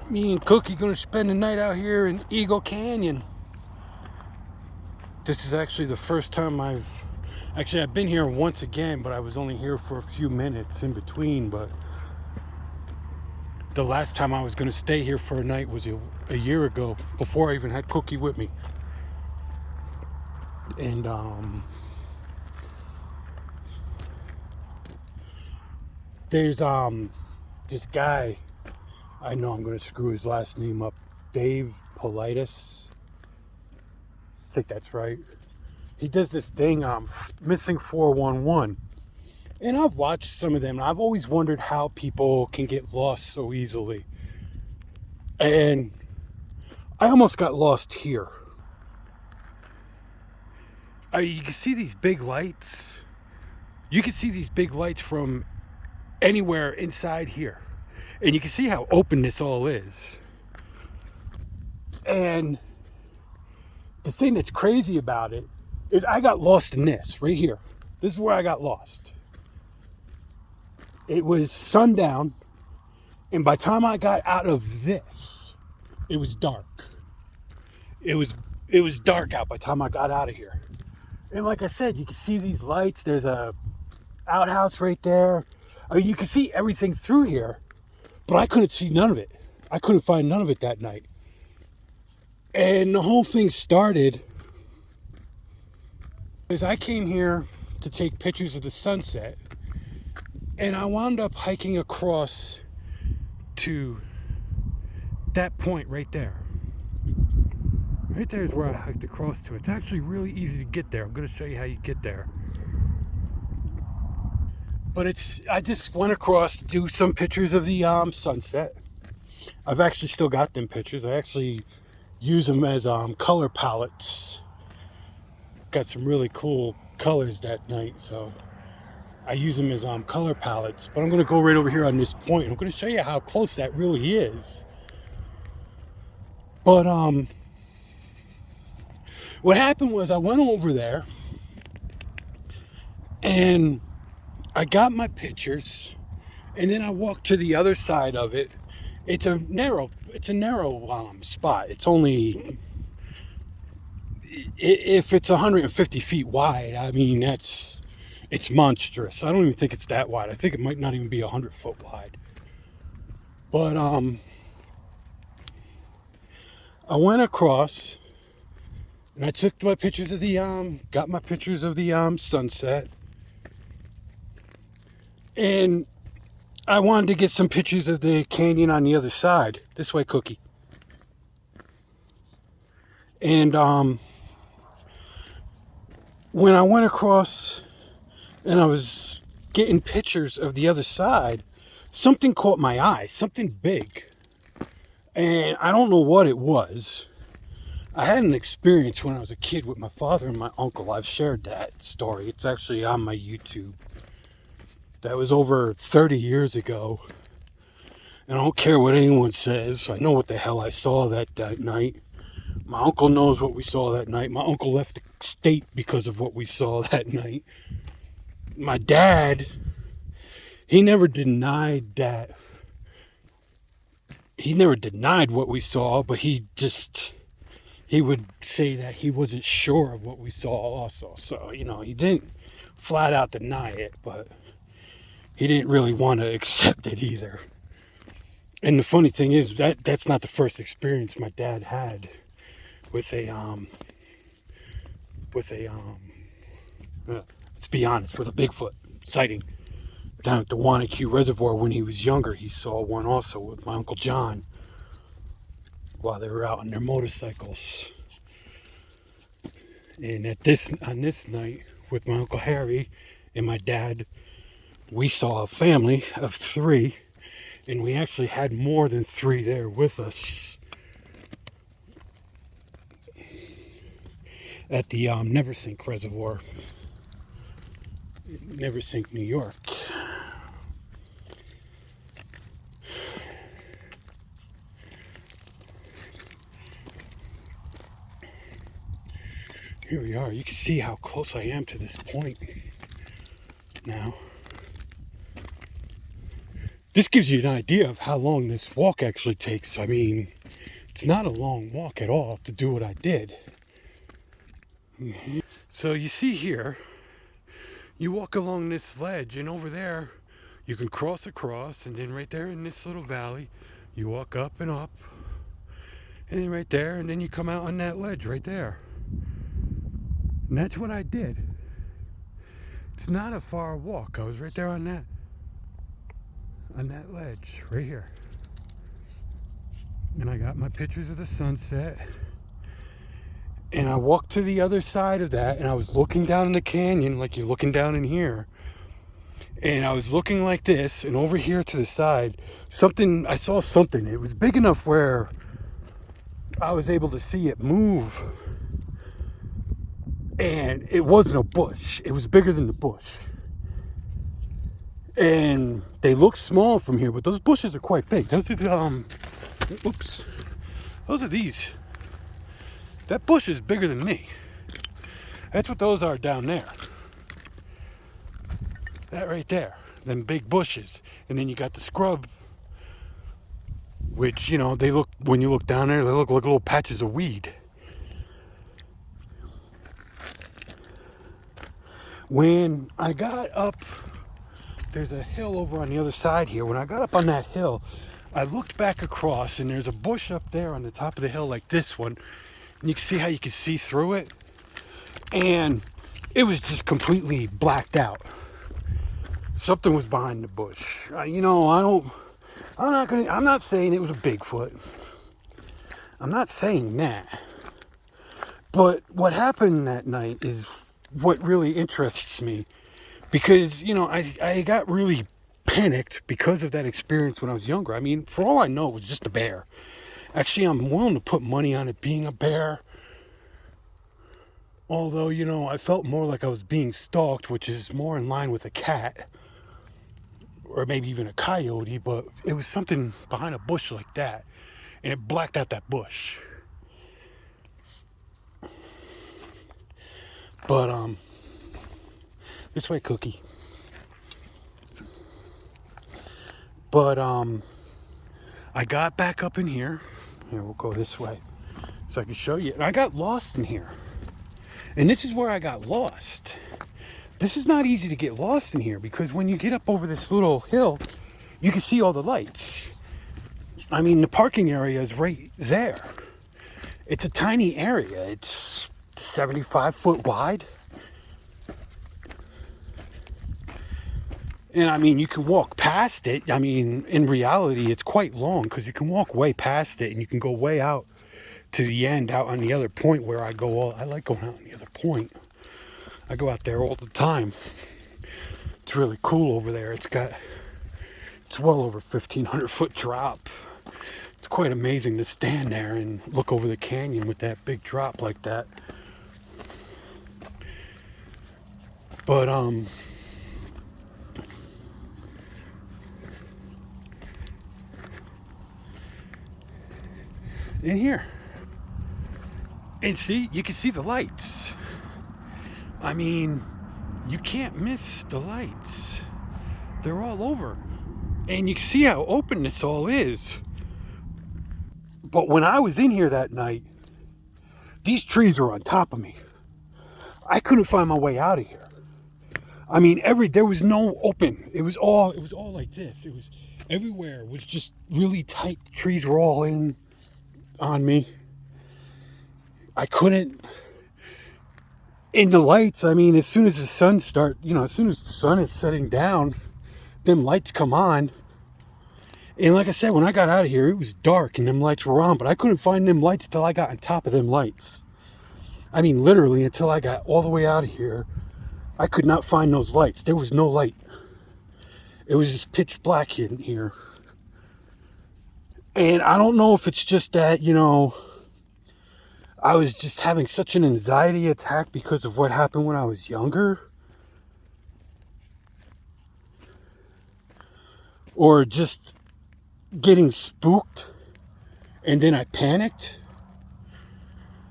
Me and Cookie gonna spend the night out here in Eagle Canyon. This is actually the first time I've been here once again, but I was only here for a few minutes in between. But the last time I was gonna stay here for a night was a year ago, before I even had Cookie with me. And there's this guy, I know I'm gonna screw his last name up, Dave Politis. I think that's right. He does this thing, Missing 411. And I've watched some of them, and I've always wondered how people can get lost so easily. And I almost got lost here. You can see these big lights. You can see these big lights from anywhere inside here. And you can see how open this all is. And the thing that's crazy about it is I got lost in this right here. This is where I got lost. It was sundown, and by the time I got out of this, it was dark. It was dark out by the time I got out of here. And like I said, you can see these lights. There's a outhouse right there. I mean, you can see everything through here, but I couldn't see none of it. I couldn't find none of it that night. And the whole thing started because I came here to take pictures of the sunset, and I wound up hiking across to that point right there. Right there is where I hiked across to. It's actually really easy to get there. I'm going to show you how you get there. But I just went across to do some pictures of the sunset. I've actually still got them pictures. I actually use them as color palettes. Got some really cool colors that night, so I use them as color palettes. But I'm going to go right over here on this point. I'm going to show you how close that really is. But what happened was I went over there and I got my pictures, and then I walked to the other side of it. It's a narrow spot. It's only, if it's 150 feet wide, I mean, it's monstrous. I don't even think it's that wide. I think it might not even be 100 foot wide. But I went across and I took my pictures of the got my pictures of the sunset. And I wanted to get some pictures of the canyon on the other side. This way, Cookie. And when I went across and I was getting pictures of the other side, something caught my eye, something big. And I don't know what it was. I had an experience when I was a kid with my father and my uncle. I've shared that story. It's actually on my YouTube. That was over 30 years ago. And I don't care what anyone says. I know what the hell I saw that night. My uncle knows what we saw that night. My uncle left the state because of what we saw that night. My dad, he never denied that. He never denied what we saw, but he would say that he wasn't sure of what we saw also. So, he didn't flat out deny it, but he didn't really want to accept it either. And the funny thing is that that's not the first experience my dad had with let's be honest, with a Bigfoot sighting down at the Wanacue Reservoir when he was younger. He saw one also with my Uncle John while they were out on their motorcycles. And on this night with my Uncle Harry and my dad, we saw a family of 3, and we actually had more than 3 there with us at the Neversink Reservoir, Neversink, New York. Here we are. You can see how close I am to this point now. this gives you an idea of how long this walk actually takes. I mean, it's not a long walk at all to do what I did. So you see here, you walk along this ledge, and over there you can cross across, and then right there in this little valley you walk up and up, and then right there, and then you come out on that ledge right there. And that's what I did. It's not a far walk. I was right there on that ledge right here, and I got my pictures of the sunset, and I walked to the other side of that, and I was looking down in the canyon like you're looking down in here, and I was looking like this, and over here to the side, I saw something. It was big enough where I was able to see it move, and it wasn't a bush. It was bigger than the bush. And they look small from here, but those bushes are quite big. Those are those are these. That bush is bigger than me. That's what those are down there. That right there, them big bushes. And then you got the scrub, which, you know, they look, when you look down there, they look like little patches of weed. When I got up, there's a hill over on the other side here. When I got up on that hill, I looked back across, and there's a bush up there on the top of the hill like this one. And you can see how you can see through it. And it was just completely blacked out. Something was behind the bush. You know, I'm not saying it was a Bigfoot. I'm not saying that. But what happened that night is what really interests me. Because, you know, I got really panicked because of that experience when I was younger. I mean, for all I know, it was just a bear. Actually, I'm willing to put money on it being a bear. Although, you know, I felt more like I was being stalked, which is more in line with a cat. Or maybe even a coyote, but it was something behind a bush like that. And it blacked out that bush. But, this way, Cookie. But, I got back up in here. Here, we'll go this way so I can show you. And I got lost in here. And this is where I got lost. This is not easy to get lost in here, because when you get up over this little hill, you can see all the lights. I mean, the parking area is right there. It's a tiny area. It's 75 foot wide. And I mean, you can walk past it. I mean, in reality, it's quite long, because you can walk way past it, and you can go way out to the end, out on the other point where I go. I like going out on the other point. I go out there all the time. It's really cool over there. It's well over 1,500 foot drop. It's quite amazing to stand there and look over the canyon with that big drop like that. But, in here, and see, you can see the lights. I mean, you can't miss the lights. They're all over. And you can see how open this all is. But when I was in here that night, these trees were on top of me. I couldn't find my way out of here. I mean, there was no open. It was all like this. It was everywhere. It was just really tight. The trees were all in on me. I couldn't. In the lights, I mean, as soon as the sun as soon as the sun is setting down, them lights come on. And like I said, when I got out of here, it was dark and them lights were on, but I couldn't find them lights till I got on top of them lights. I mean, literally, until I got all the way out of here, I could not find those lights. There was no light. It was just pitch black in here. And I don't know if it's just that, you know, I was just having such an anxiety attack because of what happened when I was younger. Or just getting spooked and then I panicked.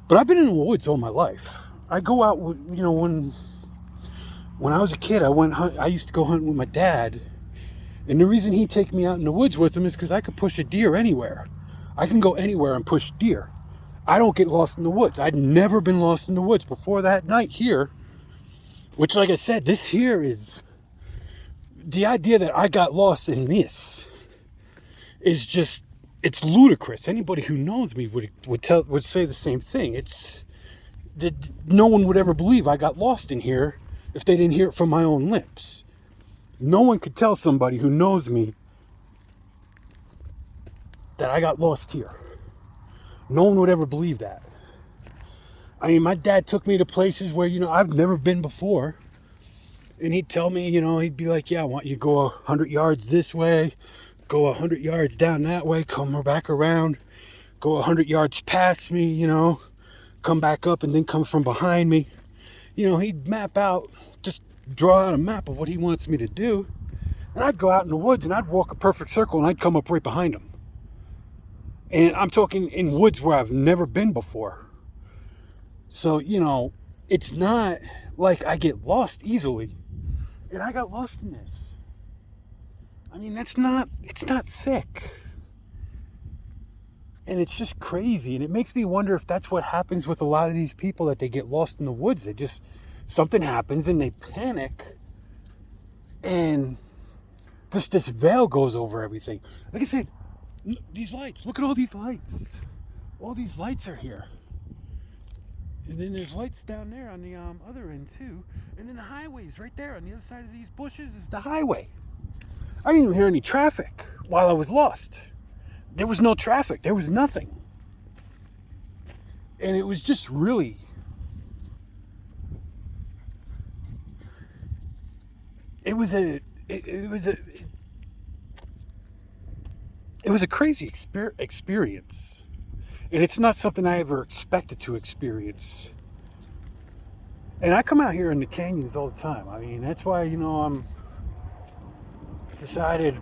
But I've been in the woods all my life. I go out, you know, when I was a kid, I used to go hunting with my dad. And the reason he'd take me out in the woods with him is because I could push a deer anywhere. I can go anywhere and push deer. I don't get lost in the woods. I'd never been lost in the woods before that night here, which, like I said, this here is the idea that I got lost in this is just, it's ludicrous. Anybody who knows me would say the same thing. It's that no one would ever believe I got lost in here if they didn't hear it from my own lips. No one could tell somebody who knows me that I got lost here. No one would ever believe that. I mean, my dad took me to places where, I've never been before. And he'd tell me, he'd be like, yeah, I want you to go 100 yards this way, go 100 yards down that way, come back around, go 100 yards past me, come back up and then come from behind me. He'd map out, just draw out a map of what he wants me to do. And I'd go out in the woods and I'd walk a perfect circle and I'd come up right behind him. And I'm talking in woods where I've never been before. So, it's not like I get lost easily. And I got lost in this. I mean, it's not thick. And it's just crazy. And it makes me wonder if that's what happens with a lot of these people, that they get lost in the woods. Something happens and they panic. And just this veil goes over everything. Like I said, these lights, look at all these lights. All these lights are here. And then there's lights down there on the other end too. And then the highway's right there on the other side of these bushes is the highway. I didn't even hear any traffic while I was lost. There was no traffic. There was nothing. And it was just really... It was a crazy experience. And it's not something I ever expected to experience. And I come out here in the canyons all the time. I mean, that's why, I'm decided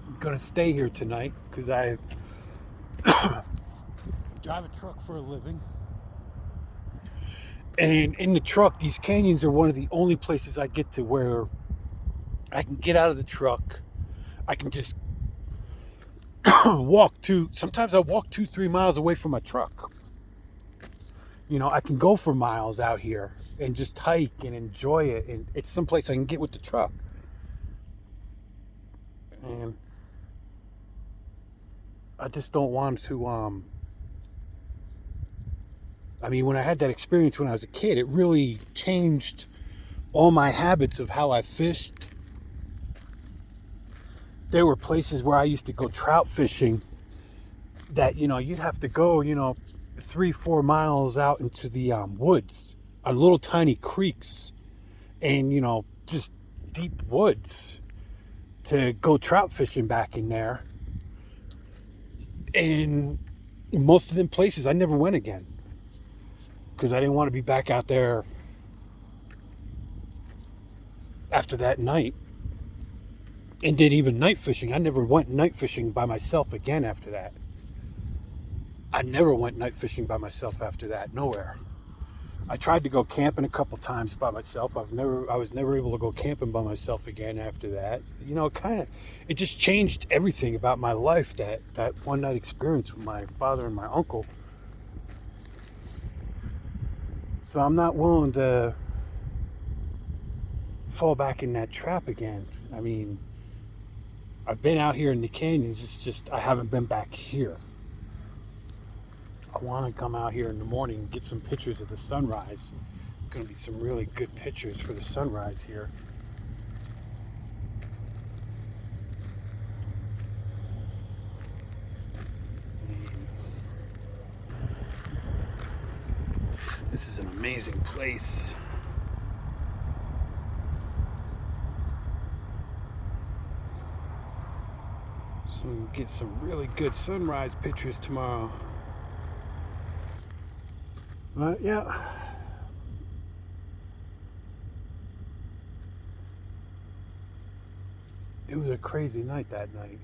I'm going to stay here tonight, because I drive a truck for a living. And in the truck, these canyons are one of the only places I get to where I can get out of the truck. I can just sometimes I walk 2-3 miles away from my truck. I can go for miles out here and just hike and enjoy it. And it's someplace I can get with the truck. And I just don't want to, when I had that experience when I was a kid, it really changed all my habits of how I fished. There were places where I used to go trout fishing that, you'd have to go, 3-4 miles out into the woods on little tiny creeks and, just deep woods to go trout fishing back in there. And most of them places I never went again, because I didn't want to be back out there after that night. And did even night fishing. I never went night fishing by myself again after that. I never went night fishing by myself after that. Nowhere. I tried to go camping a couple times by myself. I was never able to go camping by myself again after that. It just changed everything about my life, that one night experience with my father and my uncle. So I'm not willing to fall back in that trap again. I mean, I've been out here in the canyons, it's just I haven't been back here. I want to come out here in the morning and get some pictures of the sunrise. Going to be some really good pictures for the sunrise here. This is an amazing place. So we'll get some really good sunrise pictures tomorrow. But yeah. It was a crazy night that night.